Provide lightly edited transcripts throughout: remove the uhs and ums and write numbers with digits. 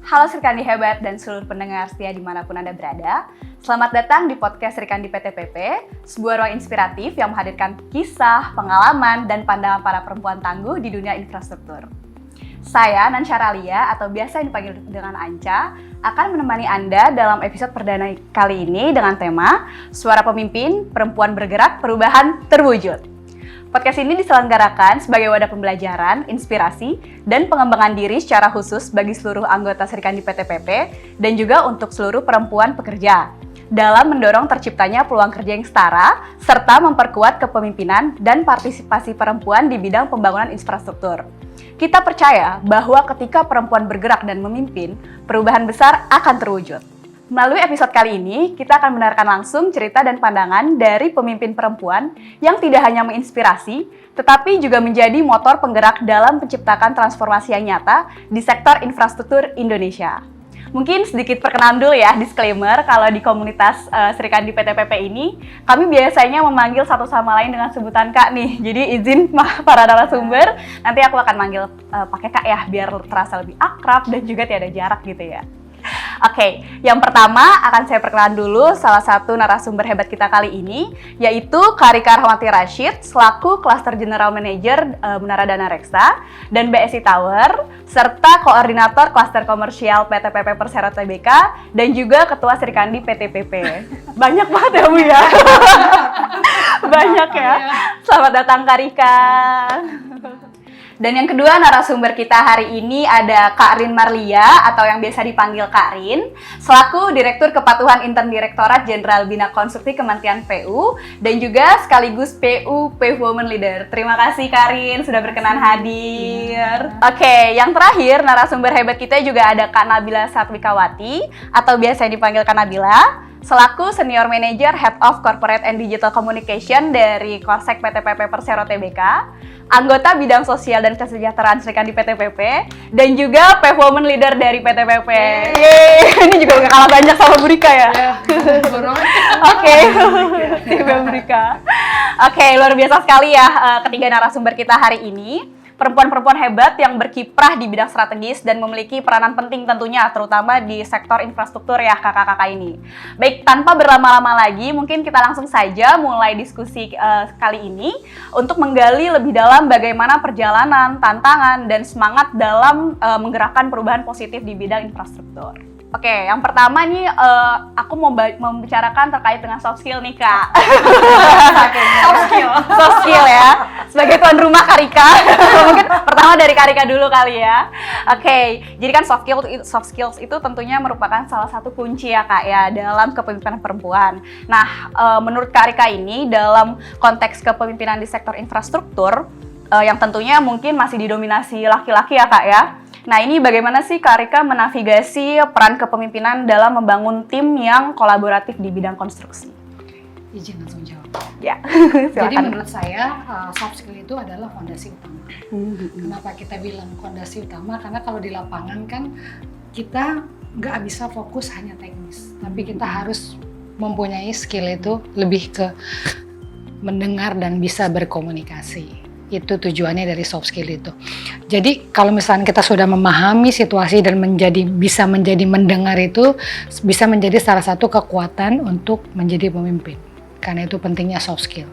Halo Serikandi Hebat dan seluruh pendengar setia dimanapun Anda berada. Selamat datang di podcast Serikandi PTPP, sebuah ruang inspiratif yang menghadirkan kisah, pengalaman, dan pandangan para perempuan tangguh di dunia infrastruktur. Saya, Nansyara Alia, atau biasa dipanggil dengan Anca, akan menemani Anda dalam episode perdana kali ini dengan tema Suara Pemimpin, Perempuan Bergerak, Perubahan Terwujud. Podcast ini diselenggarakan sebagai wadah pembelajaran, inspirasi, dan pengembangan diri secara khusus bagi seluruh anggota Serikandi PTPP dan juga untuk seluruh perempuan pekerja dalam mendorong terciptanya peluang kerja yang setara serta memperkuat kepemimpinan dan partisipasi perempuan di bidang pembangunan infrastruktur. Kita percaya bahwa ketika perempuan bergerak dan memimpin, perubahan besar akan terwujud. Melalui episode kali ini, kita akan mendengarkan langsung cerita dan pandangan dari pemimpin perempuan yang tidak hanya menginspirasi, tetapi juga menjadi motor penggerak dalam menciptakan transformasi yang nyata di sektor infrastruktur Indonesia. Mungkin sedikit perkenalan dulu ya, disclaimer, kalau di komunitas Serikandi PTPP ini, kami biasanya memanggil satu sama lain dengan sebutan Kak nih. Jadi izin para narasumber, nanti aku akan manggil pakai Kak ya, biar terasa lebih akrab dan juga tiada jarak gitu ya. Oke, yang pertama akan saya perkenalan dulu salah satu narasumber hebat kita kali ini, yaitu Kak Rika Rahmawati Rashid, selaku Cluster General Manager Menara Dana Reksa dan BSI Tower, serta Koordinator Cluster Komersial PTPP Persero Tbk, dan juga Ketua Serikandi PTPP. Banyak banget ya Bu ya? Banyak ya? Selamat datang Kak Rika. Dan yang kedua narasumber kita hari ini ada Kak Rin Marlia atau yang biasa dipanggil Kak Rin, selaku Direktur Kepatuhan Intern Direktorat Jenderal Bina Konstruksi Kementerian PU dan juga sekaligus PU Women Leader. Terima kasih Kak Rin sudah berkenan hadir. Oke, yang terakhir narasumber hebat kita juga ada Kak Nabila Satwikawati atau biasa dipanggil Kak Nabila, selaku Senior Manager Head of Corporate and Digital Communication dari Korsek PTPP Persero Tbk, anggota bidang sosial dan kesejahteraan Serikandi PTPP, dan juga Women Leader dari PTPP. Yeay, ini juga gak kalah banyak sama Bu Rika ya? Oke, tim Bu Rika. Oke, luar biasa sekali ya ketiga narasumber kita hari ini. Perempuan-perempuan hebat yang berkiprah di bidang strategis dan memiliki peranan penting tentunya, terutama di sektor infrastruktur ya kakak-kakak ini. Baik, tanpa berlama-lama lagi, mungkin kita langsung saja mulai diskusi kali ini untuk menggali lebih dalam bagaimana perjalanan, tantangan, dan semangat dalam menggerakkan perubahan positif di bidang infrastruktur. Oke, yang pertama nih aku mau membicarakan terkait dengan soft skill nih Kak. Soft skill ya. Sebagai tuan rumah Kak Rika, mungkin pertama dari Kak Rika dulu kali ya. Oke, jadi kan soft skills itu tentunya merupakan salah satu kunci ya Kak ya dalam kepemimpinan perempuan. Nah, menurut Kak Rika ini dalam konteks kepemimpinan di sektor infrastruktur yang tentunya mungkin masih didominasi laki-laki ya Kak ya. Nah, ini bagaimana sih Kak Rika menavigasi peran kepemimpinan dalam membangun tim yang kolaboratif di bidang konstruksi? Izin langsung jawab. Ya, jadi menurut saya soft skill itu adalah fondasi utama. Kenapa kita bilang fondasi utama? Karena kalau di lapangan kan kita nggak bisa fokus hanya teknis, tapi kita harus mempunyai skill itu lebih ke mendengar dan bisa berkomunikasi. Itu tujuannya dari soft skill itu. Jadi kalau misalnya kita sudah memahami situasi dan bisa menjadi mendengar, itu bisa menjadi salah satu kekuatan untuk menjadi pemimpin. Karena itu pentingnya soft skill.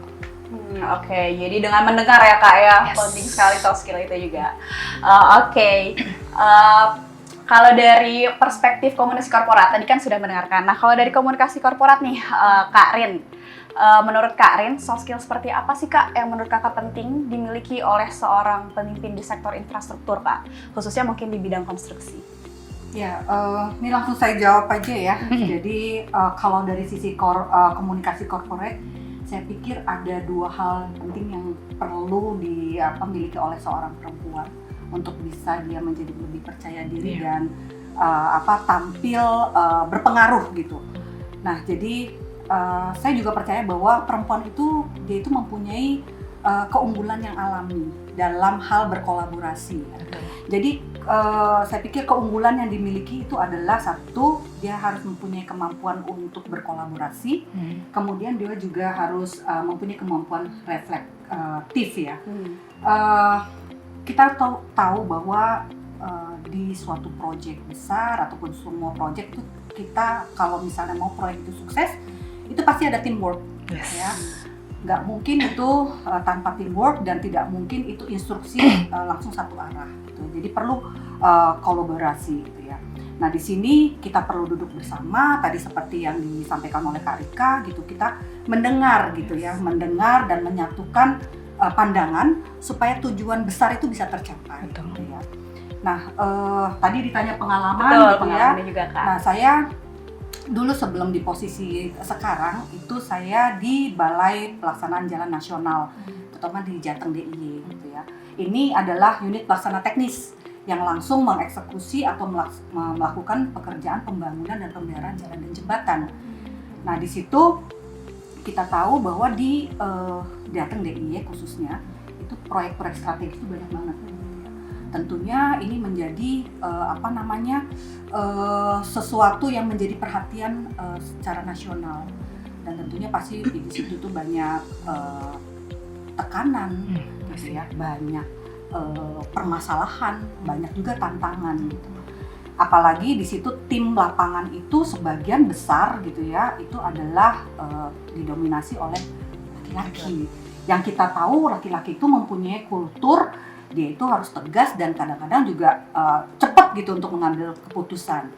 Oke, jadi dengan mendengar ya Kak ya, Yes. penting sekali soft skill itu juga. Kalau dari perspektif komunikasi korporat, tadi kan sudah mendengarkan. Nah, kalau dari komunikasi korporat nih, Kak Rin, menurut Kak Rin, soft skill seperti apa sih Kak yang menurut Kakak penting dimiliki oleh seorang pemimpin di sektor infrastruktur Kak, khususnya mungkin di bidang konstruksi? Ya, ini langsung saya jawab aja ya. Jadi kalau dari sisi komunikasi corporate, saya pikir ada dua hal penting yang perlu dimiliki oleh seorang perempuan untuk bisa dia menjadi lebih percaya diri dan tampil berpengaruh gitu. Nah, jadi saya juga percaya bahwa perempuan itu dia itu mempunyai keunggulan yang alami dalam hal berkolaborasi. Jadi saya pikir keunggulan yang dimiliki itu adalah satu, dia harus mempunyai kemampuan untuk berkolaborasi, kemudian dia juga harus mempunyai kemampuan reflektif ya. Kita tahu bahwa di suatu proyek besar ataupun semua proyek itu kita kalau misalnya mau proyek itu sukses, itu pasti ada teamwork, ya. Nggak mungkin itu tanpa teamwork dan tidak mungkin itu instruksi langsung satu arah. Gitu. Jadi perlu kolaborasi, gitu ya. Nah di sini kita perlu duduk bersama, tadi seperti yang disampaikan oleh Kak Rika, gitu kita mendengar, gitu ya, mendengar dan menyatukan pandangan supaya tujuan besar itu bisa tercapai. Gitu ya. Nah tadi ditanya pengalaman, Betul, gitu pengalamannya ya. juga, Kak. Nah saya dulu sebelum di posisi sekarang itu saya di Balai Pelaksanaan Jalan Nasional, terutama di Jateng DIY, gitu ya. Ini adalah unit pelaksana teknis yang langsung mengeksekusi atau melakukan pekerjaan pembangunan dan pemeliharaan jalan dan jembatan. Nah di situ kita tahu bahwa di Jateng DIY khususnya itu proyek-proyek strategis itu banyak banget. Tentunya ini menjadi sesuatu yang menjadi perhatian secara nasional, dan tentunya pasti di situ tuh banyak tekanan, gitu ya, banyak permasalahan, banyak juga tantangan gitu. Apalagi di situ tim lapangan itu sebagian besar, gitu ya, itu adalah didominasi oleh laki-laki. Yang kita tahu laki-laki itu mempunyai kultur, dia itu harus tegas dan kadang-kadang juga cepat gitu untuk mengambil keputusan.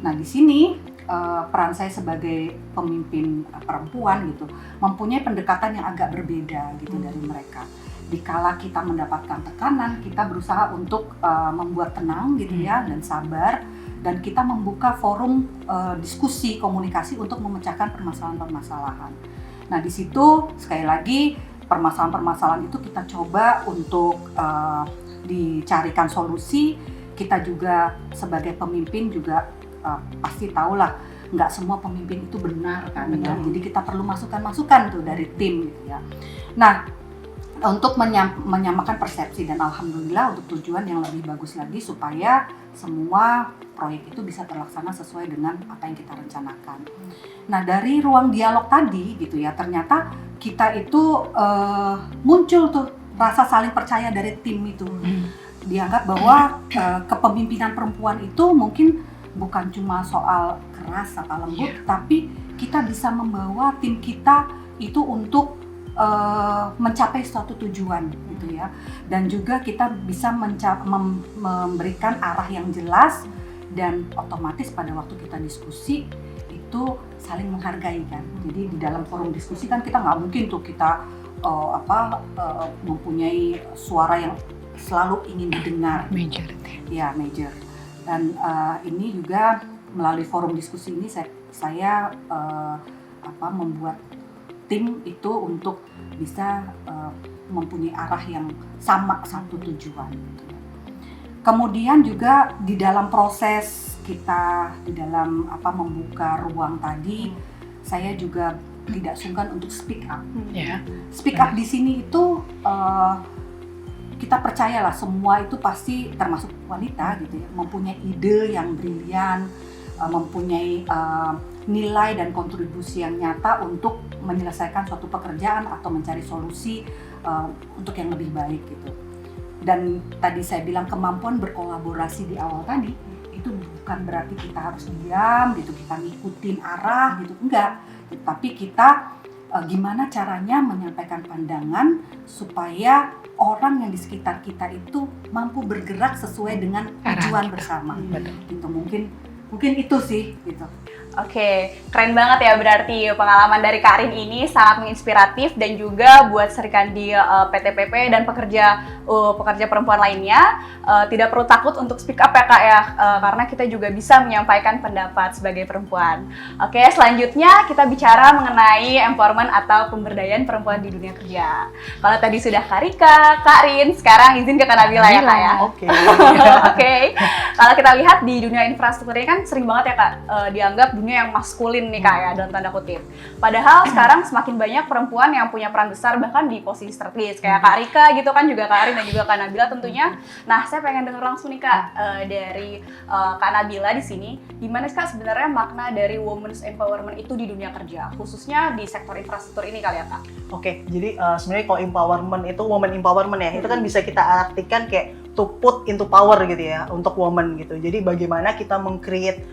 Nah di sini peran saya sebagai pemimpin perempuan gitu mempunyai pendekatan yang agak berbeda gitu dari mereka. Dikala kita mendapatkan tekanan, kita berusaha untuk membuat tenang gitu ya dan sabar, dan kita membuka forum diskusi komunikasi untuk memecahkan permasalahan-permasalahan. Nah di situ sekali lagi permasalahan-permasalahan itu kita coba untuk dicarikan solusi. Kita juga sebagai pemimpin juga pasti tahulah nggak semua pemimpin itu benar kan ya. Jadi kita perlu masukan-masukan tuh dari tim gitu ya. Nah untuk menyamakan persepsi, dan alhamdulillah untuk tujuan yang lebih bagus lagi supaya semua proyek itu bisa terlaksana sesuai dengan apa yang kita rencanakan. Nah dari ruang dialog tadi gitu ya, ternyata kita itu muncul tuh rasa saling percaya dari tim itu. Dianggap bahwa kepemimpinan perempuan itu mungkin bukan cuma soal keras atau lembut, tapi kita bisa membawa tim kita itu untuk mencapai suatu tujuan gitu ya, dan juga kita bisa memberikan arah yang jelas, dan otomatis pada waktu kita diskusi itu saling menghargai kan. Jadi di dalam forum diskusi kan kita nggak mungkin tuh kita mempunyai suara yang selalu ingin didengar. Major. Ya major. Dan ini juga melalui forum diskusi ini saya membuat tim itu untuk bisa mempunyai arah yang sama, satu tujuan. Kemudian juga di dalam proses kita di dalam membuka ruang tadi, saya juga tidak sungkan untuk speak up. Speak up di sini itu kita percayalah semua itu pasti termasuk wanita gitu ya, mempunyai ide yang brilian, mempunyai nilai dan kontribusi yang nyata untuk menyelesaikan suatu pekerjaan atau mencari solusi untuk yang lebih baik gitu. Dan tadi saya bilang kemampuan berkolaborasi di awal tadi itu bukan berarti kita harus diam gitu, kita ngikutin arah gitu, enggak. Tapi kita gimana caranya menyampaikan pandangan supaya orang yang di sekitar kita itu mampu bergerak sesuai dengan tujuan bersama. Gitu mungkin itu sih gitu. Oke, keren banget ya berarti pengalaman dari Karin ini sangat menginspiratif, dan juga buat Serikandi PTPP dan pekerja perempuan lainnya tidak perlu takut untuk speak up ya Kak ya, karena kita juga bisa menyampaikan pendapat sebagai perempuan. Oke, selanjutnya kita bicara mengenai empowerment atau pemberdayaan perempuan di dunia kerja. Kalau tadi sudah Kak Rika, Kak Rin, sekarang izin ke Kak Nabila ya Kak ya. Oke. Kalau kita lihat di dunia infrastruktur ini kan sering banget ya Kak dianggap dunia yang maskulin nih Kak ya, dalam tanda kutip. Padahal sekarang semakin banyak perempuan yang punya peran besar bahkan di posisi strategis kayak Kak Rika gitu kan, juga Kak Arin dan juga Kak Nabila tentunya. Nah, saya pengen dengar langsung nih Kak dari Kak Nabila di sini, gimana sih Kak sebenarnya makna dari women's empowerment itu di dunia kerja, khususnya di sektor infrastruktur ini kali ya Kak? Oke, jadi sebenarnya kalau empowerment itu women empowerment ya, itu kan bisa kita artikan kayak to put into power gitu ya untuk woman gitu. Jadi bagaimana kita meng-create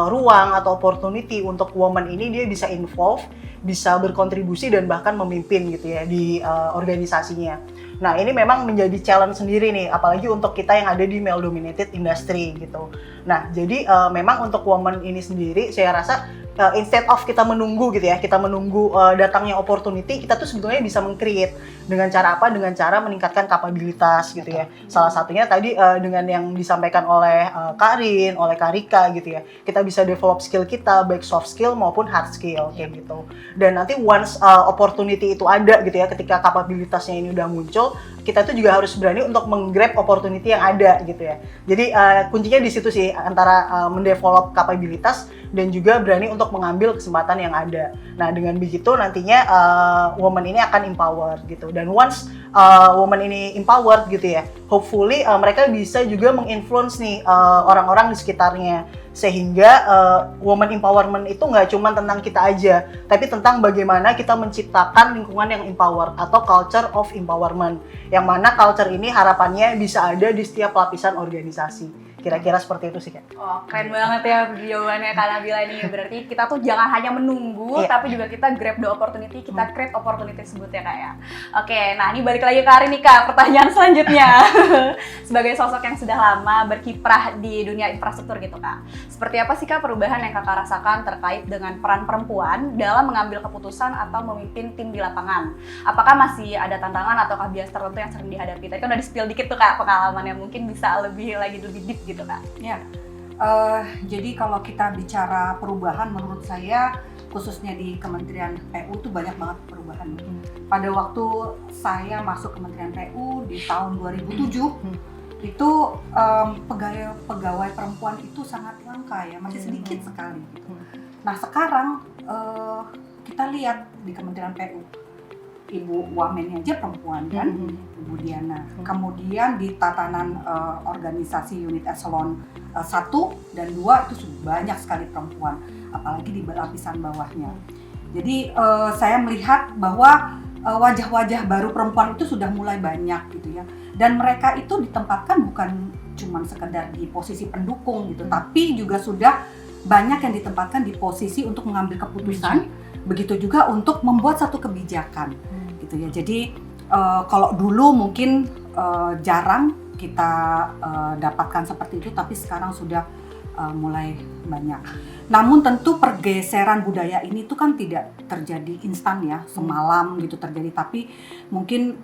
ruang atau opportunity untuk woman ini dia bisa involve, bisa berkontribusi dan bahkan memimpin gitu ya di organisasinya. Nah ini memang menjadi challenge sendiri nih, apalagi untuk kita yang ada di male dominated industry gitu. Nah jadi memang untuk woman ini sendiri saya rasa instead of kita menunggu gitu ya, kita menunggu datangnya opportunity, kita tuh sebetulnya bisa meng-create dengan cara apa? Dengan cara meningkatkan kapabilitas gitu ya. Salah satunya tadi dengan yang disampaikan oleh Karin, oleh Karika gitu ya. Kita bisa develop skill kita, baik soft skill maupun hard skill kayak gitu. Dan nanti once opportunity itu ada gitu ya, ketika kapabilitasnya ini udah muncul, kita tuh juga harus berani untuk meng-grab opportunity yang ada gitu ya. Jadi kuncinya di situ sih, antara mendevelop kapabilitas dan juga berani untuk mengambil kesempatan yang ada. Nah dengan begitu nantinya woman ini akan empowered gitu. Dan once woman ini empowered gitu ya, hopefully mereka bisa juga menginfluence nih orang-orang di sekitarnya. Sehingga woman empowerment itu nggak cuma tentang kita aja, tapi tentang bagaimana kita menciptakan lingkungan yang empowered atau culture of empowerment. Yang mana culture ini harapannya bisa ada di setiap lapisan organisasi. Kira-kira seperti itu sih Kak. Oh, keren banget ya jawabannya Kak Nabila nih. Berarti kita tuh jangan hanya menunggu, tapi juga kita grab the opportunity, kita create opportunity tersebut ya Kak ya. Oke, nah ini balik lagi ke Karin nih Kak, pertanyaan selanjutnya. Sebagai sosok yang sudah lama berkiprah di dunia infrastruktur gitu Kak, seperti apa sih Kak perubahan yang Kakak rasakan terkait dengan peran perempuan dalam mengambil keputusan atau memimpin tim di lapangan? Apakah masih ada tantangan ataukah bias tertentu yang sering dihadapi? Tadi kan udah di-spill dikit tuh Kak pengalamannya, mungkin bisa lebih deep gitu Kak. Ya, jadi kalau kita bicara perubahan, menurut saya khususnya di Kementerian PU tuh banyak banget perubahan. Pada waktu saya masuk Kementerian PU di tahun 2007, itu pegawai perempuan itu sangat langka ya, masih sedikit sekali. Gitu. Nah sekarang kita lihat di Kementerian PU, Ibu Wamennya aja perempuan kan, Ibu Diana. Kemudian di tatanan organisasi unit eselon 1 dan 2 itu sudah banyak sekali perempuan, apalagi di lapisan bawahnya. Jadi saya melihat bahwa wajah-wajah baru perempuan itu sudah mulai banyak gitu ya. Dan mereka itu ditempatkan bukan cuma sekedar di posisi pendukung gitu, tapi juga sudah banyak yang ditempatkan di posisi untuk mengambil keputusan, begitu juga untuk membuat satu kebijakan. Gitu ya. Jadi kalau dulu mungkin jarang kita dapatkan seperti itu, tapi sekarang sudah mulai banyak. Namun tentu pergeseran budaya ini tuh kan tidak terjadi instan ya, semalam gitu terjadi, tapi mungkin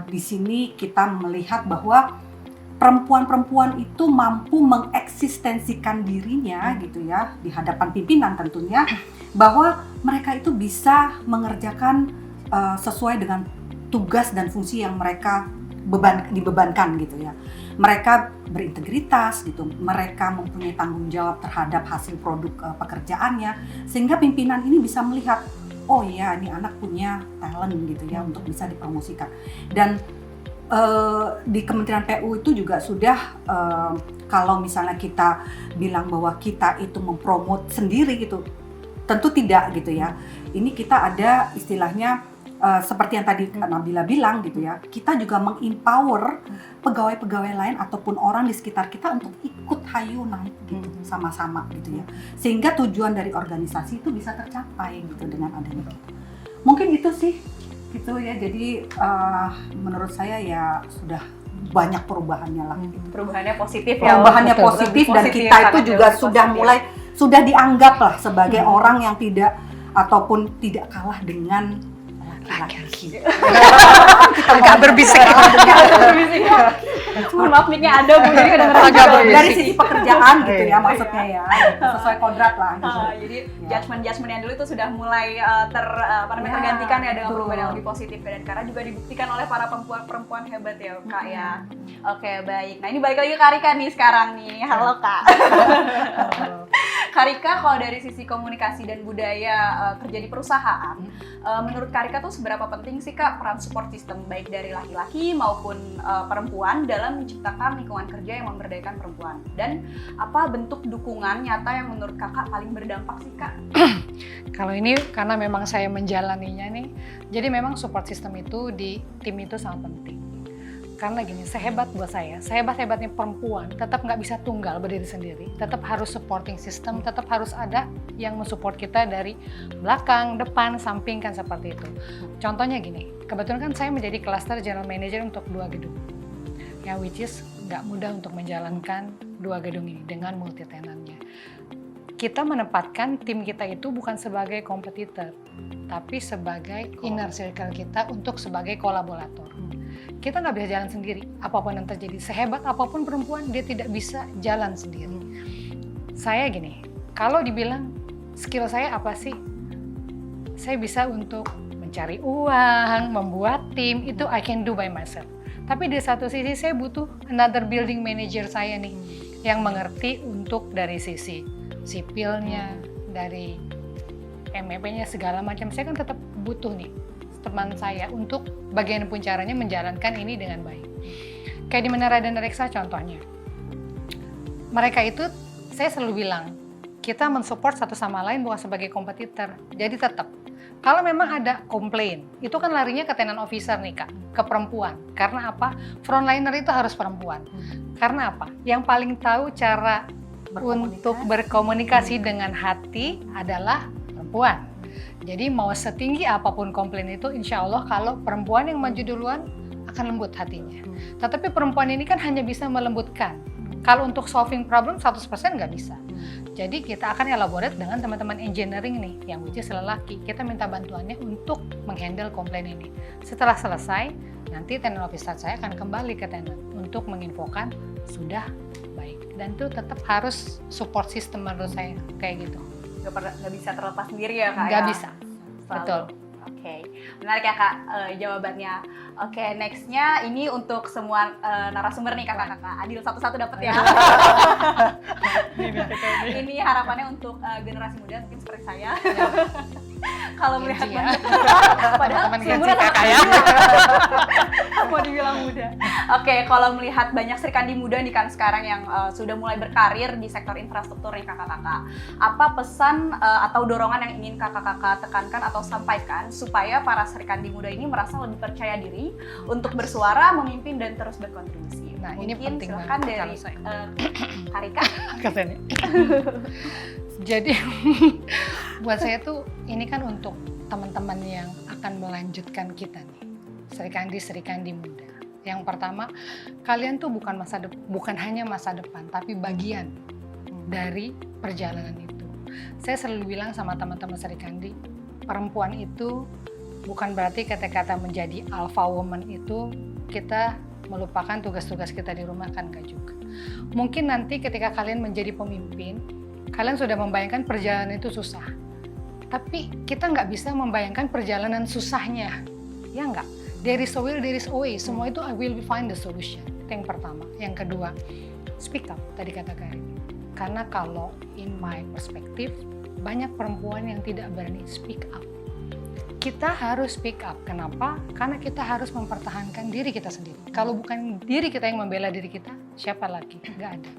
di sini kita melihat bahwa perempuan-perempuan itu mampu mengeksistensikan dirinya gitu ya di hadapan pimpinan tentunya, bahwa mereka itu bisa mengerjakan sesuai dengan tugas dan fungsi yang mereka dibebankan gitu ya. Mereka berintegritas gitu, mereka mempunyai tanggung jawab terhadap hasil produk pekerjaannya, sehingga pimpinan ini bisa melihat, oh ya ini anak punya talent gitu ya untuk bisa dipromosikan. Dan di Kementerian PU itu juga sudah kalau misalnya kita bilang bahwa kita itu mempromot sendiri gitu, tentu tidak gitu ya. Ini kita ada istilahnya seperti yang tadi Nabila bilang gitu ya, kita juga mengempower pegawai-pegawai lain ataupun orang di sekitar kita untuk ikut hayu naik gitu sama-sama gitu ya, sehingga tujuan dari organisasi itu bisa tercapai gitu dengan adanya gitu. Mungkin itu sih gitu ya, jadi menurut saya ya sudah banyak perubahannya lah gitu. Perubahannya positif ya. Perubahannya positif dan kita ya, itu juga sudah dianggap lah sebagai orang yang tidak ataupun tidak kalah dengan laki-laki. Agak berbisik. Maaf mic-nya ada Bu, jadi agak dari sisi pekerjaan gitu ya maksudnya ya, sesuai kodrat lah gitu. Jadi judgement yang dulu itu sudah mulai tergantikan ya dengan perubahan yang lebih positif, dan karena juga dibuktikan oleh para perempuan hebat ya Kak ya. Oke baik, nah ini balik lagi ke Karika nih sekarang nih. Halo Kak. Karika, kalau dari sisi komunikasi dan budaya kerja di perusahaan, menurut Karika tuh seberapa penting sih Kak peran support system baik dari laki-laki maupun perempuan dalam menciptakan lingkungan kerja yang memberdayakan perempuan? Dan apa bentuk dukungan nyata yang menurut Kakak paling berdampak sih Kak? Kalau ini karena memang saya menjalaninya nih, jadi memang support system itu di tim itu sangat penting. Karena gini, sehebat-hebatnya perempuan tetap nggak bisa tunggal berdiri sendiri, tetap harus supporting system, tetap harus ada yang mensupport kita dari belakang, depan, samping, kan seperti itu. Contohnya gini, kebetulan kan saya menjadi cluster general manager untuk 2 gedung, ya which is nggak mudah untuk menjalankan 2 gedung ini dengan multi tenantnya. Kita menempatkan tim kita itu bukan sebagai kompetitor, tapi sebagai inner circle kita untuk sebagai kolaborator. Kita nggak bisa jalan sendiri, apapun yang terjadi, sehebat apapun perempuan, dia tidak bisa jalan sendiri. Saya gini, kalau dibilang skill saya apa sih? Saya bisa untuk mencari uang, membuat tim, itu I can do by myself. Tapi di satu sisi saya butuh another building manager saya nih, yang mengerti untuk dari sisi sipilnya, dari MEP-nya segala macam. Saya kan tetap butuh nih teman saya untuk bagaimanapun caranya menjalankan ini dengan baik. Kayak di Menara dan Reksa contohnya. Mereka itu saya selalu bilang, kita mensupport satu sama lain bukan sebagai kompetitor. Jadi tetap, kalau memang ada komplain, itu kan larinya ke tenant officer nih Kak, ke perempuan. Karena apa? Frontliner itu harus perempuan. Karena apa? Yang paling tahu cara untuk berkomunikasi dengan hati adalah perempuan. Jadi mau setinggi apapun komplain itu, insya Allah kalau perempuan yang maju duluan akan lembut hatinya. Tetapi perempuan ini kan hanya bisa melembutkan. Kalau untuk solving problem 100% nggak bisa. Jadi kita akan elaborate dengan teman-teman engineering nih, yang which is lelaki. Kita minta bantuannya untuk menghandle komplain ini. Setelah selesai, nanti tenant officer saya akan kembali ke tenant untuk menginfokan sudah baik. Dan itu tetap harus support system menurut saya, kayak gitu. Nggak bisa terlepas sendiri ya Kak? Nggak ya? bisa, Selalu. betul. Oke, menarik ya Kak jawabannya. Oke, nextnya ini untuk semua narasumber nih kakak-kakak. Adil satu-satu dapat ya. Ini harapannya untuk generasi muda mungkin seperti saya. Kalau melihat ya. padahal Teman seumuran Genzi sama kakak ya. mau dibilang muda. Oke, kalau melihat banyak Serikandi muda nih kan sekarang yang sudah mulai berkarir di sektor infrastruktur nih kakak-kakak. Apa pesan atau dorongan yang ingin kakak-kakak tekankan atau sampaikan supaya para Serikandi muda ini merasa lebih percaya diri untuk bersuara, memimpin dan terus berkontribusi? Nah, ini mungkin penting silakan banget dari kalau saya. Karika. Katanya. Jadi buat saya tuh ini kan untuk teman-teman yang akan melanjutkan kita nih, Serikandi muda. Yang pertama, kalian tuh bukan hanya masa depan, tapi bagian dari perjalanan itu. Saya selalu bilang sama teman-teman Serikandi, perempuan itu bukan berarti kata-kata menjadi alpha woman itu kita melupakan tugas-tugas kita di rumah, kan enggak juga. Mungkin nanti ketika kalian menjadi pemimpin, kalian sudah membayangkan perjalanan itu susah. Tapi kita nggak bisa membayangkan perjalanan susahnya. Ya nggak? There is a will, there is a way. Semua itu I will find the solution. Itu yang pertama. Yang kedua, speak up, tadi kata Karin. Karena kalau in my perspective, banyak perempuan yang tidak berani speak up. Kita harus speak up. Kenapa? Karena kita harus mempertahankan diri kita sendiri. Kalau bukan diri kita yang membela diri kita, siapa lagi? Nggak ada.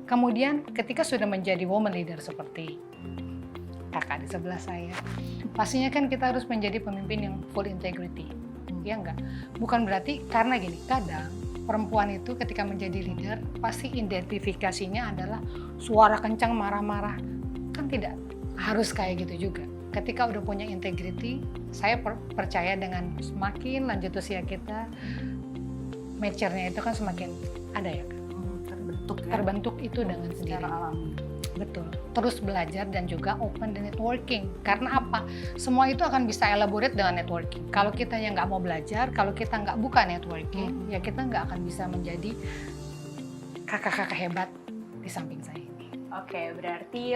Kemudian ketika sudah menjadi woman leader seperti kakak di sebelah saya, pastinya kan kita harus menjadi pemimpin yang full integrity. Ya enggak? Bukan berarti, karena gini, kadang perempuan itu ketika menjadi leader, pasti identifikasinya adalah suara kencang, marah-marah. Kan tidak harus kayak gitu juga. Ketika udah punya integrity, saya percaya dengan semakin lanjut usia kita, mature-nya itu kan semakin ada ya kan? Terbentuk itu dengan sendiri. Secara alami. Betul. Terus belajar dan juga open the networking. Karena apa? Semua itu akan bisa elaborate dengan networking. Kalau kita yang nggak mau belajar, kalau kita nggak buka networking, ya kita nggak akan bisa menjadi kakak-kakak hebat di samping saya. Oke, berarti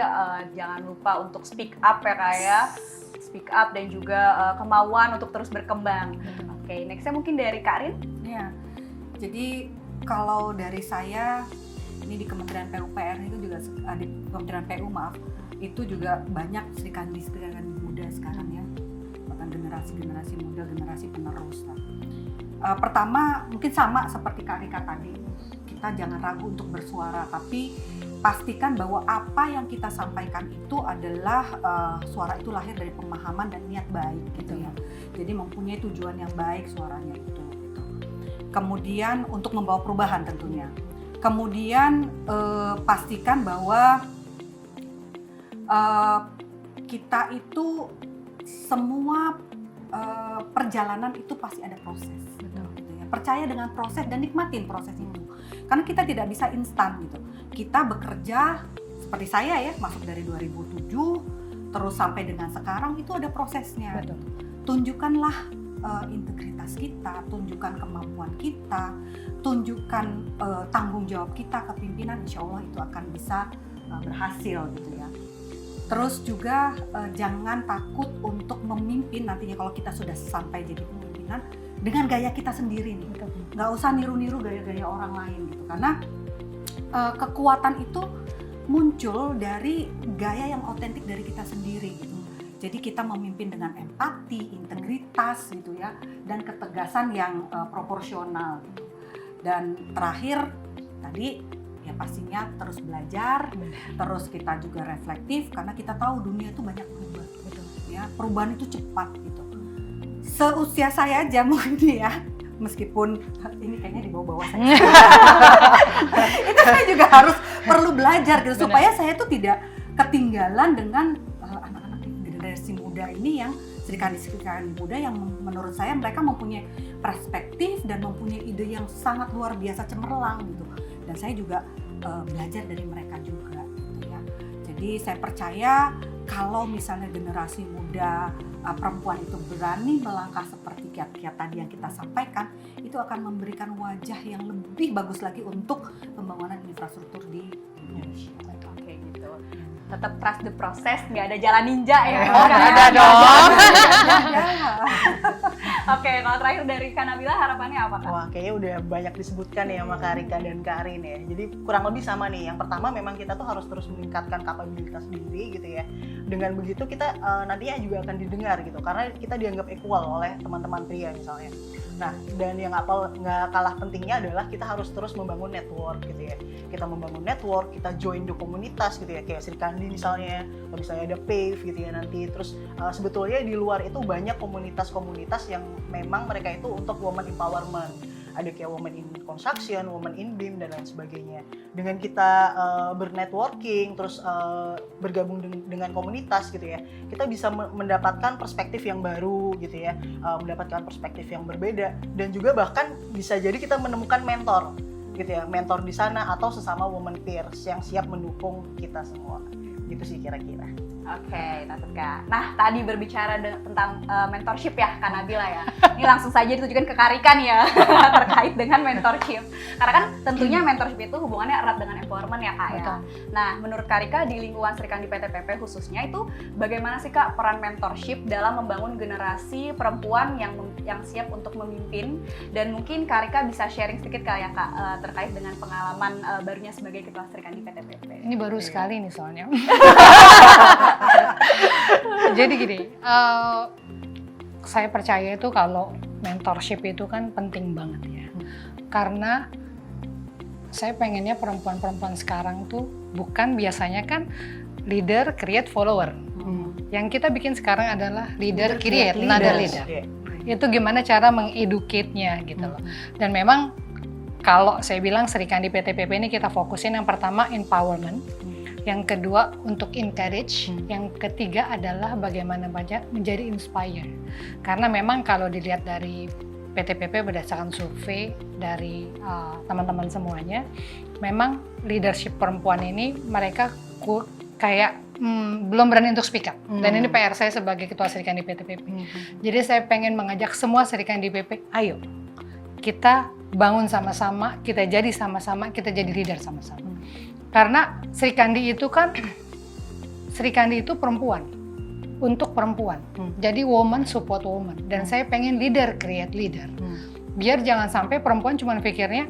jangan lupa untuk speak up ya Kak ya. Speak up dan juga kemauan untuk terus berkembang. Oke, nextnya mungkin dari Kak Rin. Ya, jadi kalau dari saya, ini di Kementerian PUPR itu juga, di Kementerian PU maaf, itu juga banyak Serikandi muda sekarang ya. Bahkan generasi muda, generasi penerus lah. Pertama, mungkin sama seperti Kak Rika tadi, kita jangan ragu untuk bersuara, tapi pastikan bahwa apa yang kita sampaikan itu adalah suara itu lahir dari pemahaman dan niat baik gitu ya. Jadi mempunyai tujuan yang baik suaranya itu. Gitu. kemudian untuk membawa perubahan tentunya. Kemudian pastikan bahwa kita itu semua perjalanan itu pasti ada proses. Gitu ya. Percaya dengan proses dan nikmatin proses itu. Karena kita tidak bisa instan gitu. Kita bekerja seperti saya ya, masuk dari 2007 terus sampai dengan sekarang itu ada prosesnya. Betul. Tunjukkanlah integritas kita, tunjukkan kemampuan kita, tunjukkan tanggung jawab kita ke pimpinan, insya Allah itu akan bisa berhasil gitu ya. Terus juga jangan takut untuk memimpin nantinya kalau kita sudah sampai jadi pemimpinan dengan gaya kita sendiri nih. Nggak usah niru-niru gaya-gaya orang lain gitu, karena kekuatan itu muncul dari gaya yang otentik dari kita sendiri gitu. Jadi kita memimpin dengan empati, integritas gitu ya, dan ketegasan yang proporsional gitu. Dan terakhir tadi ya pastinya terus belajar, terus kita juga reflektif karena kita tahu dunia itu banyak berubah. Gitu. Ya, perubahan itu cepat gitu. Seusia saya aja mungkin ya, meskipun ini kayaknya di bawah-bawah saya. Itu saya juga harus perlu belajar gitu supaya saya tuh tidak ketinggalan dengan anak-anak generasi muda ini yang Sri Kandi muda yang menurut saya mereka mempunyai perspektif dan mempunyai ide yang sangat luar biasa cemerlang gitu. Dan saya juga belajar dari mereka juga gitu ya. Jadi saya percaya kalau misalnya generasi muda perempuan itu berani melangkah seperti kiat-kiat tadi yang kita sampaikan, itu akan memberikan wajah yang lebih bagus lagi untuk pembangunan infrastruktur di Indonesia. Oke gitu. Tetap trust the process, nggak ada jalan ninja ya. Ada dong. Oke, kalau terakhir dari Kak Nabila harapannya apa Kak? Wah, kayaknya udah banyak disebutkan ya sama Kak Rika dan Kak Arin ya. Jadi kurang lebih sama nih. Yang pertama memang kita tuh harus terus meningkatkan kapabilitas diri gitu ya. Dengan begitu kita nantinya juga akan didengar gitu. Karena kita dianggap equal oleh teman-teman pria misalnya. Nah, dan yang nggak kalah pentingnya adalah kita harus terus membangun network gitu ya. Kita membangun network, kita join di komunitas gitu ya. Kayak Sri Kandi misalnya, atau misalnya ada PAVE gitu ya nanti. Terus sebetulnya di luar itu banyak komunitas-komunitas yang memang mereka itu untuk woman empowerment. Ada kayak woman in construction, woman in BIM dan lain sebagainya. Dengan kita bernetworking, terus bergabung dengan komunitas gitu ya, kita bisa mendapatkan perspektif yang baru gitu ya, mendapatkan perspektif yang berbeda, dan juga bahkan bisa jadi kita menemukan mentor gitu ya, mentor di sana atau sesama woman peers yang siap mendukung kita semua. Gitu sih kira-kira. Oke, Natut Kak. Nah, tadi berbicara tentang mentorship ya, Kak Nabila ya. Ini langsung saja ditujukan ke Kak Rika nih ya, terkait dengan mentorship. Karena kan tentunya mentorship itu hubungannya erat dengan empowerment ya Kak ya. Nah, menurut Kak Rika di lingkungan Sri Kandi PTPP khususnya itu bagaimana sih Kak peran mentorship dalam membangun generasi perempuan yang siap untuk memimpin? Dan mungkin Kak Rika bisa sharing sedikit Kak ya Kak terkait dengan pengalaman barunya sebagai Ketua Sri Kandi PTPP. Ini baru sekali nih soalnya. Jadi gini, saya percaya itu kalau mentorship itu kan penting banget ya. Karena saya pengennya perempuan-perempuan sekarang tuh bukan biasanya kan leader, create, follower. Yang kita bikin sekarang adalah leader, create, another leader. Itu gimana cara mengedukate-nya gitu loh. Dan memang kalau saya bilang Sri Kandi PTPP ini kita fokusin yang pertama empowerment. Yang kedua untuk encourage, yang ketiga adalah bagaimana menjadi inspire. Karena memang kalau dilihat dari PTPP berdasarkan survei dari teman-teman semuanya, memang leadership perempuan ini mereka kayak belum berani untuk speak up. Dan ini PR saya sebagai Ketua Sri Kandi PTPP. Jadi saya pengen mengajak semua Sri Kandi PP, ayo kita bangun sama-sama, kita jadi sama-sama, kita jadi leader sama-sama. Karena Sri Kandi itu kan, Sri Kandi itu perempuan, untuk perempuan. Jadi woman support woman. Dan saya pengen leader create leader. Biar jangan sampai perempuan cuma pikirnya,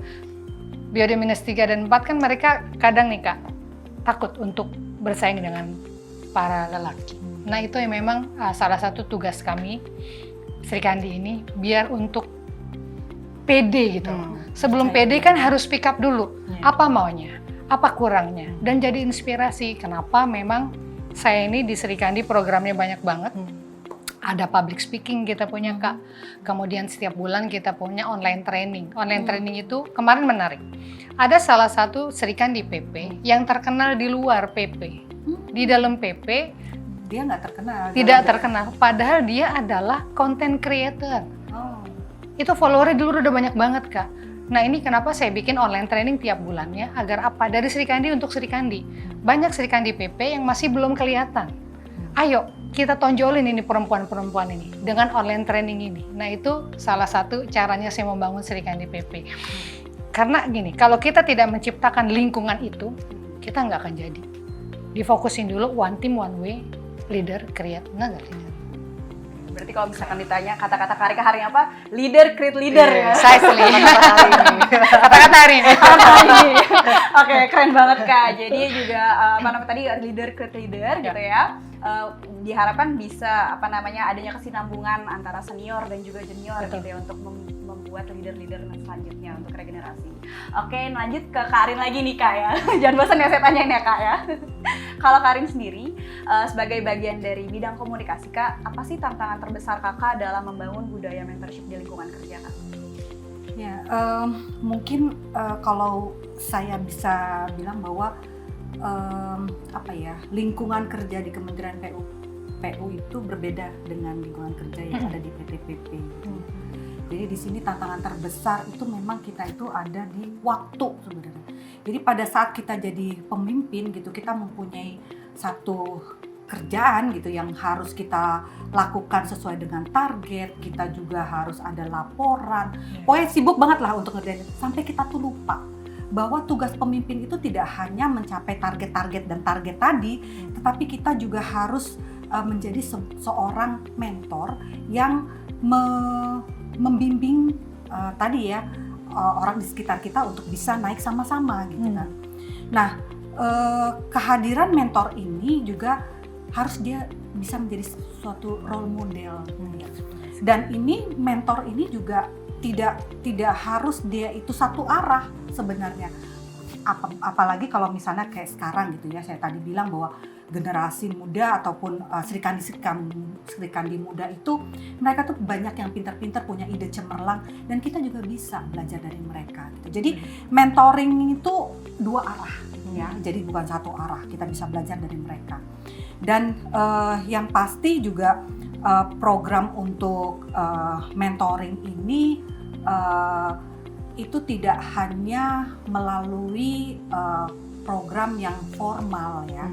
BOD -3 dan 4 kan mereka kadang nih Kak, takut untuk bersaing dengan para lelaki. Nah itu yang memang salah satu tugas kami, Sri Kandi ini, biar untuk pede gitu. Sebelum pede kan harus pick up dulu, apa maunya. Apa kurangnya, dan jadi inspirasi kenapa memang saya ini di Sri Kandi programnya banyak banget. Ada public speaking kita punya Kak. Kemudian setiap bulan kita punya online training. Online training itu kemarin menarik. Ada salah satu Serikandi PP yang terkenal di luar PP. Di dalam PP Dia nggak terkenal. tidak terkenal. Padahal dia adalah content creator. Oh. Itu followernya di luar udah banyak banget Kak. Nah ini kenapa saya bikin online training tiap bulannya. Agar apa? Dari Serikandi untuk Serikandi. Banyak Serikandi PP yang masih belum kelihatan. Ayo kita tonjolin ini perempuan-perempuan ini dengan online training ini. Nah itu salah satu caranya saya membangun Serikandi PP. Karena gini, kalau kita tidak menciptakan lingkungan itu, kita nggak akan jadi. Difokusin dulu one team one way, leader create. Nah nggak leader. Berarti kalau misalkan ditanya kata-kata Karika hari ini apa? Leader create leader ya. Saya kata-kata hari ini. Oke, keren banget Kak. Jadi juga apa namanya tadi leader create leader gitu ya. Diharapkan bisa adanya kesinambungan antara senior dan juga junior gitu ya untuk membuat leader-leader selanjutnya untuk regenerasi. Oke, lanjut ke Karin lagi nih Kak ya. Jangan bosan ya saya tanyain ya Kak ya. Kalau Karin sendiri sebagai bagian dari bidang komunikasi Kak, apa sih tantangan terbesar Kakak dalam membangun budaya mentorship di lingkungan kerja Kak? Ya, mungkin kalau saya bisa bilang bahwa lingkungan kerja di Kementerian PU itu berbeda dengan lingkungan kerja yang ada di PTPP. Jadi di sini tantangan terbesar itu memang kita itu ada di waktu sebenarnya. Jadi pada saat kita jadi pemimpin gitu, kita mempunyai satu kerjaan gitu yang harus kita lakukan sesuai dengan target. Kita juga harus ada laporan. Pokoknya sibuk banget lah untuk ngerjain. Sampai kita tuh lupa bahwa tugas pemimpin itu tidak hanya mencapai target-target dan target tadi, tetapi kita juga harus menjadi seorang mentor yang membimbing tadi ya orang di sekitar kita untuk bisa naik sama-sama gitu kan. Nah, kehadiran mentor ini juga harus dia bisa menjadi suatu role model. Dan ini mentor ini juga tidak harus dia itu satu arah sebenarnya. Apalagi kalau misalnya kayak sekarang gitu ya, saya tadi bilang bahwa generasi muda ataupun serikandi muda itu mereka tuh banyak yang pintar-pintar, punya ide cemerlang, dan kita juga bisa belajar dari mereka gitu. Jadi mentoring itu dua arah ya, jadi bukan satu arah, kita bisa belajar dari mereka. Dan yang pasti juga program untuk mentoring ini itu tidak hanya melalui program yang formal ya.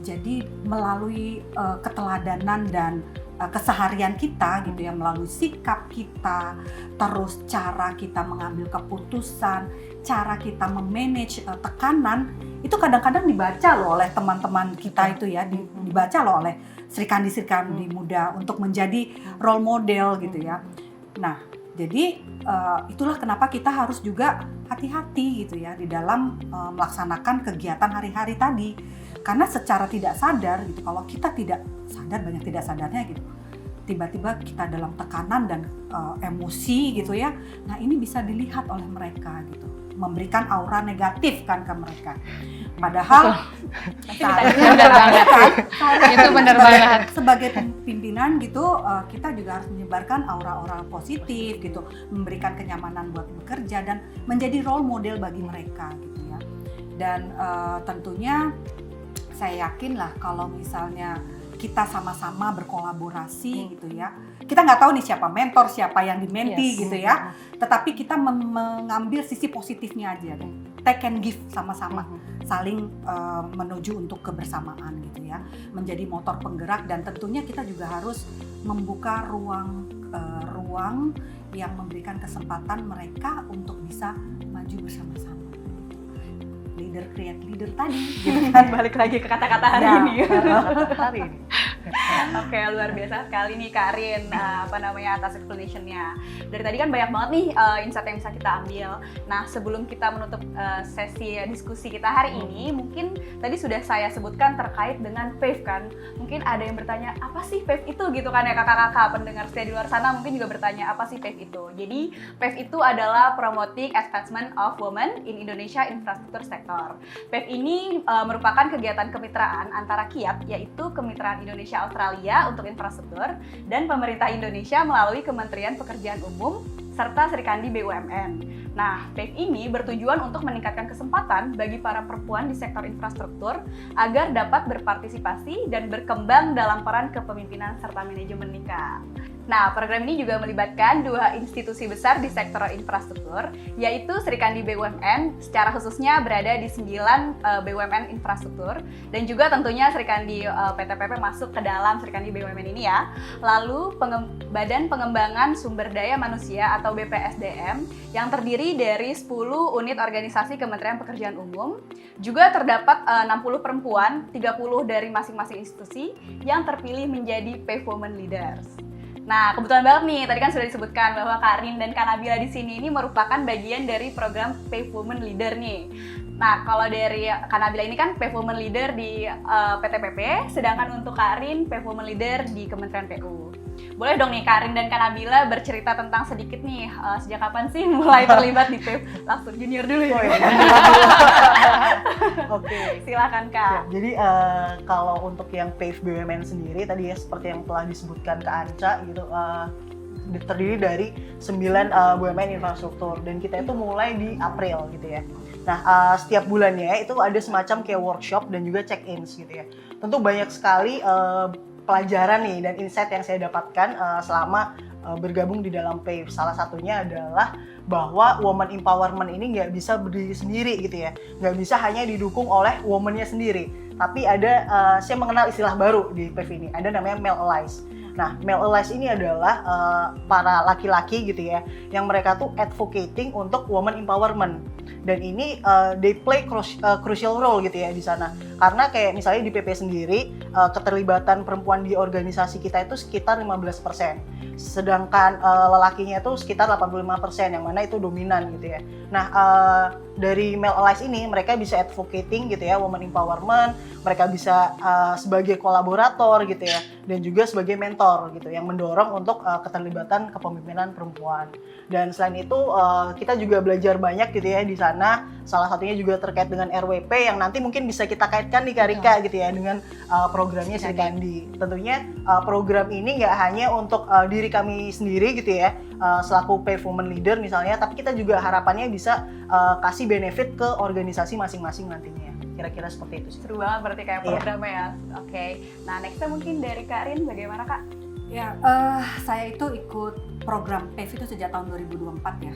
Jadi melalui keteladanan dan keseharian kita gitu ya, melalui sikap kita, terus cara kita mengambil keputusan, cara kita memanage tekanan, itu kadang-kadang dibaca loh oleh teman-teman kita itu ya, dibaca loh oleh serikandi muda untuk menjadi role model gitu ya. Nah, jadi itulah kenapa kita harus juga hati-hati gitu ya di dalam melaksanakan kegiatan hari-hari tadi. Karena secara tidak sadar gitu, kalau kita tidak sadar, banyak tidak sadarnya gitu, tiba-tiba kita dalam tekanan dan emosi gitu ya. Nah ini bisa dilihat oleh mereka gitu, memberikan aura negatif kan ke mereka. Padahal itu benar banget. Sebagai pimpinan gitu, kita juga harus menyebarkan aura-aura positif gitu, memberikan kenyamanan buat bekerja dan menjadi role model bagi mereka gitu ya. Dan tentunya saya yakin lah kalau misalnya kita sama-sama berkolaborasi gitu ya, kita nggak tahu nih siapa mentor, siapa yang dimenti gitu ya, tetapi kita mengambil sisi positifnya aja deh, take and give sama-sama, saling menuju untuk kebersamaan gitu ya, menjadi motor penggerak. Dan tentunya kita juga harus membuka ruang yang memberikan kesempatan mereka untuk bisa maju bersama-sama. Leader create leader tadi gitu kan. Balik lagi ke kata-kata hari ini. Hari ini. Oke, luar biasa sekali nih Karin, atas explanation-nya. Dari tadi kan banyak banget nih insight yang bisa kita ambil. Nah, sebelum kita menutup sesi diskusi kita hari ini, mungkin tadi sudah saya sebutkan terkait dengan PAVE kan. Mungkin ada yang bertanya, apa sih PAVE itu gitu kan ya kakak-kakak pendengar setia di luar sana mungkin juga bertanya, apa sih PAVE itu? Jadi, PAVE itu adalah Promoting Advancement of Women in Indonesia Infrastructure Sector. PAVE ini merupakan kegiatan kemitraan antara KIAP, yaitu Kemitraan Indonesia Australia, Australia untuk infrastruktur, dan pemerintah Indonesia melalui Kementerian Pekerjaan Umum serta Serikandi BUMN. Nah, PAVE ini bertujuan untuk meningkatkan kesempatan bagi para perempuan di sektor infrastruktur agar dapat berpartisipasi dan berkembang dalam peran kepemimpinan serta manajemen nikah. Nah, program ini juga melibatkan 2 institusi besar di sektor infrastruktur, yaitu Serikandi BUMN, secara khususnya berada di 9 BUMN infrastruktur, dan juga tentunya Serikandi PTPP masuk ke dalam Serikandi BUMN ini ya. Lalu Badan Pengembangan Sumber Daya Manusia atau BPSDM yang terdiri dari 10 unit organisasi Kementerian Pekerjaan Umum. Juga terdapat 60 perempuan, 30 dari masing-masing institusi yang terpilih menjadi PAVE Women Leaders. Nah, kebetulan banget nih, tadi kan sudah disebutkan bahwa Karin dan Kak Nabila di sini ini merupakan bagian dari program PAVE Women Leader nih. Nah, kalau dari Kak Nabila ini kan PAVE Women Leader di PTPP, sedangkan untuk Karin PAVE Women Leader di Kementerian PU. Boleh dong nih Karin dan Kak Nabila bercerita tentang sedikit nih, sejak kapan sih mulai terlibat di PAVE? Langsung junior dulu ya. Oke. Silakan Kak. Jadi kalau untuk yang PAVE BUMN sendiri tadi ya seperti yang telah disebutkan Kak Anca gitu, terdiri dari 9 BUMN infrastruktur dan kita itu mulai di April gitu ya. Nah, setiap bulannya itu ada semacam kayak workshop dan juga check-ins gitu ya. Tentu banyak sekali pelajaran nih dan insight yang saya dapatkan selama bergabung di dalam PAVE. Salah satunya adalah bahwa woman empowerment ini nggak bisa berdiri sendiri gitu ya, nggak bisa hanya didukung oleh womannya sendiri, tapi ada saya mengenal istilah baru di PAVE ini, ada namanya male allies. Nah, male allies ini adalah para laki-laki gitu ya, yang mereka tuh advocating untuk woman empowerment. Dan ini they play crucial role gitu ya di sana. Karena kayak misalnya di PP sendiri, keterlibatan perempuan di organisasi kita itu sekitar 15%. Sedangkan lelakinya itu sekitar 85%, yang mana itu dominan gitu ya. Nah, dari male allies ini mereka bisa advocating gitu ya, woman empowerment, mereka bisa sebagai kolaborator gitu ya, dan juga sebagai mentor gitu yang mendorong untuk keterlibatan kepemimpinan perempuan. Dan selain itu kita juga belajar banyak gitu ya di sana. Salah satunya juga terkait dengan RWP yang nanti mungkin bisa kita kaitkan di Karika gitu ya dengan programnya Serikandi. Tentunya program ini nggak hanya untuk diri kami sendiri gitu ya, selaku PAVE Women Leader misalnya, tapi kita juga harapannya bisa kasih benefit ke organisasi masing-masing nantinya. Kira-kira seperti itu sih. Seru banget berarti kayak programnya ya. Oke. Nah, nextnya mungkin dari Karin, bagaimana Kak? Ya, saya itu ikut program PAVE itu sejak tahun 2024 ya.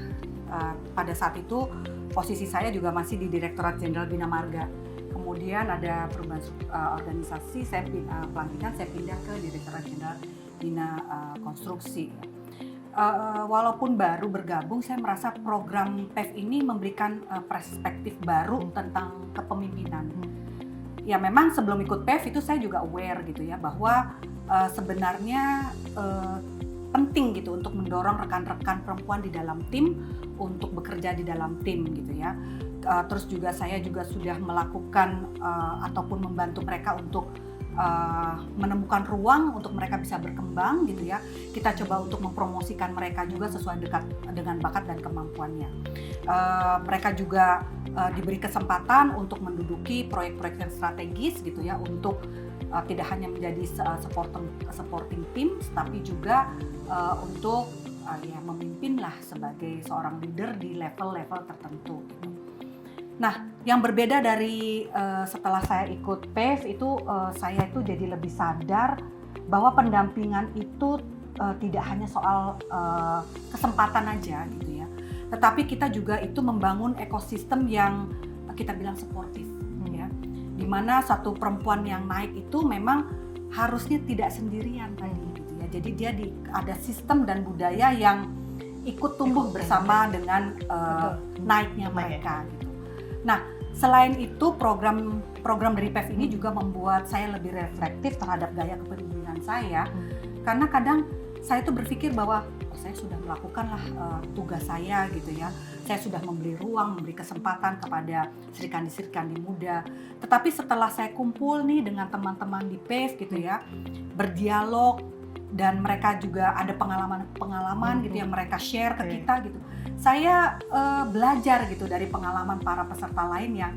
Pada saat itu posisi saya juga masih di Direktorat Jenderal Bina Marga. Kemudian ada perubahan organisasi, saya pelantikan, saya pindah ke Direktorat Jenderal Bina Konstruksi. Walaupun baru bergabung, saya merasa program PAVE ini memberikan perspektif baru tentang kepemimpinan. Ya memang sebelum ikut PAVE itu saya juga aware gitu ya, bahwa sebenarnya penting gitu untuk mendorong rekan-rekan perempuan di dalam tim untuk bekerja di dalam tim gitu ya. Terus juga saya juga sudah melakukan ataupun membantu mereka untuk menemukan ruang untuk mereka bisa berkembang gitu ya. Kita coba untuk mempromosikan mereka juga sesuai dengan bakat dan kemampuannya. Mereka juga diberi kesempatan untuk menduduki proyek-proyek yang strategis gitu ya, untuk tidak hanya menjadi supporting team, tapi juga untuk ya memimpin lah sebagai seorang leader di level-level tertentu gitu. Nah, yang berbeda dari setelah saya ikut PAVE itu, saya itu jadi lebih sadar bahwa pendampingan itu tidak hanya soal kesempatan aja gitu ya, tetapi kita juga itu membangun ekosistem yang kita bilang sportif ya, dimana satu perempuan yang naik itu memang harusnya tidak sendirian tadi gitu ya. Jadi dia ada sistem dan budaya yang ikut tumbuh bersama dengan naiknya mereka gitu. Nah, selain itu program dari PAVE ini juga membuat saya lebih reflektif terhadap gaya kepemimpinan saya, karena kadang saya tuh berpikir bahwa saya sudah melakukanlah tugas saya gitu ya, saya sudah memberi ruang, memberi kesempatan kepada serikandi muda, tetapi setelah saya kumpul nih dengan teman-teman di PAVE gitu ya, berdialog, dan mereka juga ada pengalaman gitu yang mereka share ke kita gitu. Saya belajar gitu dari pengalaman para peserta lain yang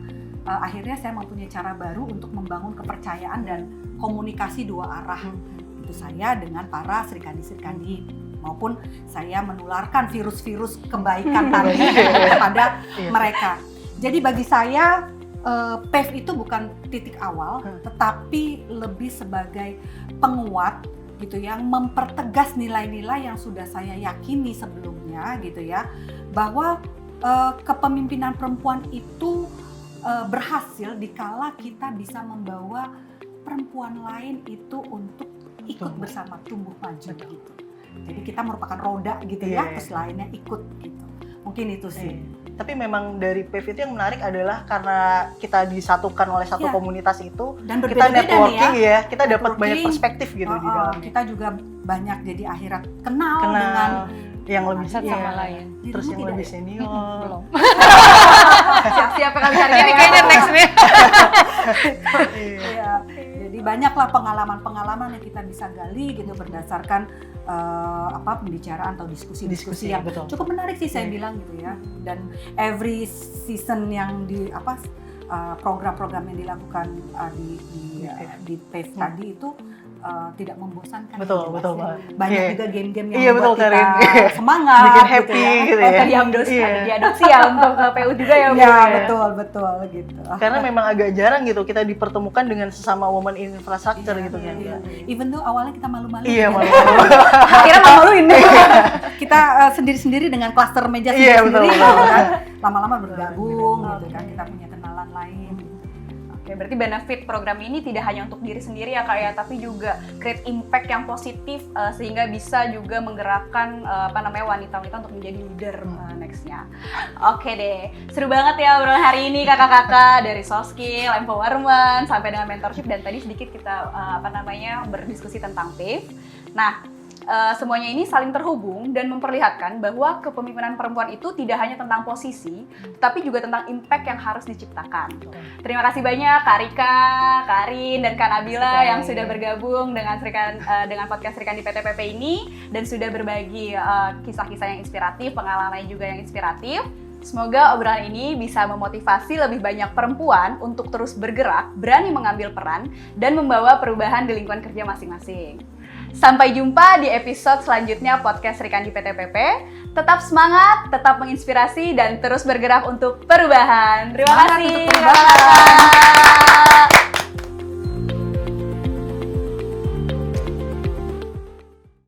akhirnya saya mempunyai cara baru untuk membangun kepercayaan dan komunikasi dua arah membantu saya dengan para Serikandi maupun saya menularkan virus-virus kebaikan tadi kepada mereka. Jadi bagi saya PAVE itu bukan titik awal, tetapi lebih sebagai penguat gitu, yang mempertegas nilai-nilai yang sudah saya yakini sebelumnya gitu ya, bahwa kepemimpinan perempuan itu berhasil dikala kita bisa membawa perempuan lain itu untuk ikut bersama tumbuh maju gitu. Jadi kita merupakan roda gitu ya, terus lainnya ikut gitu. Mungkin itu sih. Tapi memang dari PAVE itu yang menarik adalah karena kita disatukan oleh satu komunitas itu, dan kita networking nih ya, kita dapat banyak perspektif gitu di dalamnya. Kita juga banyak jadi akhirat kenal dengan yang lebih sama lain. Terus yang lebih senior. Belum. Siap-siap kali hari Ini kayaknya next nih. Iya. Jadi banyaklah pengalaman-pengalaman yang kita bisa gali gitu berdasarkan pembicaraan atau diskusi yang betul. Cukup menarik sih saya bilang gitu ya. Dan every season yang program-program yang dilakukan di PAVE tadi itu tidak membosankan. Betul banget. Banyak juga game-game yang membuat kita semangat, bikin happy gitu ya. Tadi ada diadopsi ya untuk PU juga ya. Iya, betul gitu. Karena memang agak jarang gitu kita dipertemukan dengan sesama woman in infrastructure gitu kan. Even though awalnya kita malu-malu. Iya, malu. Akhirnya malu-maluin. Kita sendiri-sendiri dengan klaster meja sendiri gitu kan. Lama-lama bergabung gitu kan, kita punya kenalan lain. Oke, berarti benefit program ini tidak hanya untuk diri sendiri ya Kak ya, tapi juga create impact yang positif sehingga bisa juga menggerakkan wanita-wanita untuk menjadi leader nextnya. Oke deh, seru banget ya obrolan hari ini kakak-kakak, dari soft skill, empowerment, sampai dengan mentorship, dan tadi sedikit kita berdiskusi tentang PAVE. Nah, semuanya ini saling terhubung dan memperlihatkan bahwa kepemimpinan perempuan itu tidak hanya tentang posisi, tapi juga tentang impact yang harus diciptakan. Terima kasih banyak Kak Rika, Kak Arin, dan Kak Nabila yang sudah bergabung dengan podcast Serikandi PTPP ini dan sudah berbagi kisah-kisah yang inspiratif, pengalaman juga yang inspiratif. Semoga obrolan ini bisa memotivasi lebih banyak perempuan untuk terus bergerak, berani mengambil peran, dan membawa perubahan di lingkungan kerja masing-masing. Sampai jumpa di episode selanjutnya podcast Serikandi PTPP. Tetap semangat, tetap menginspirasi, dan terus bergerak untuk perubahan. Terima kasih.